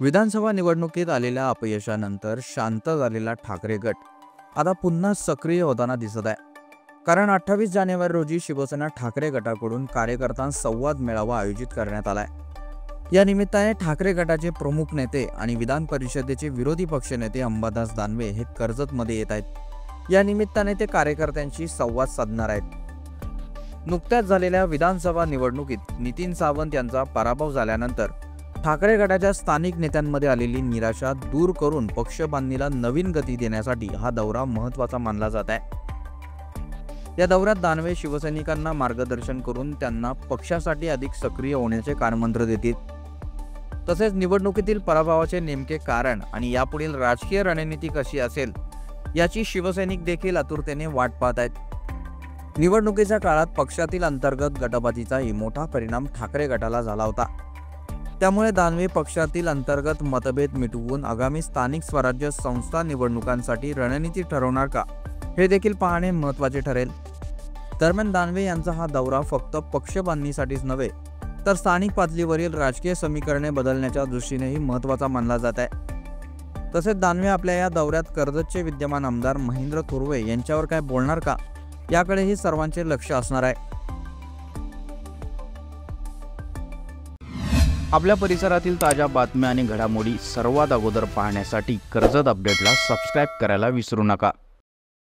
विधानसभा निवडणुकीत आलेल्या अपयशानंतर शांत झालेला ठाकरे गट आता पुन्हा सक्रिय होताना दिसत आहे। कारण 28 जानेवारी रोजी शिवसेना ठाकरे गटाकडून कार्यकर्त्यांचा संवाद मेळावा आयोजित करण्यात आलाय। या निमित्ताने ठाकरे गटाचे प्रमुख नेते आणि विधान परिषदेचे विरोधी पक्षनेते अंबादास दानवे हे कर्जतमध्ये येत आहेत। या निमित्ताने ते कार्यकर्त्यांशी संवाद साधणार आहेत। नुकत्याच झालेल्या विधानसभा निवडणुकीत नितीन सावंत यांचा पराभव झाल्यानंतर ठाकरे गटाच्या स्थानिक नेत्यांमध्ये आलेली निराशा दूर करून पक्षबांधणीला नवीन गती देण्यासाठी हा दौरा महत्त्वाचा मानला जात आहे। या दौऱ्यात दानवे शिवसैनिकांना मार्गदर्शन करून त्यांना पक्षासाठी अधिक सक्रिय होण्याचे कानमंत्र देतील। तसेच निवडणुकीतील पराभवाचे नेमके कारण आणि यापुढील राजकीय रणनीती कशी असेल याची शिवसैनिक देखील आतुरतेने वाट पाहत आहेत। निवडणुकीच्या काळात पक्षातील अंतर्गत गटबाजीचाही मोठा परिणाम ठाकरे गटाला झाला होता। त्यामुळे दानवे पक्षातील अंतर्गत मतभेद मिटवून आगामी स्थानिक स्वराज्य संस्था निवडणुकांसाठी रणनीती ठरवणार का हे देखील पाहणे महत्त्वाचे ठरेल। दरम्यान दानवे यांचा हा दौरा फक्त पक्षबांधणीसाठीच नव्हे तर स्थानिक पातळीवरील राजकीय समीकरणे बदलण्याच्या दृष्टीनेही महत्त्वाचा मानला जात आहे। तसेच दानवे आपल्या या दौऱ्यात कर्जतचे विद्यमान आमदार महेंद्र थोरवे यांच्यावर काय बोलणार का याकडेही सर्वांचे लक्ष असणार आहे। आपल्या परिसरातील ताज्या बातम्या आणि घडामोडी सर्वात अगोदर पाहण्यासाठी कर्जत अपडेटला सबस्क्राइब करायला विसरू नका।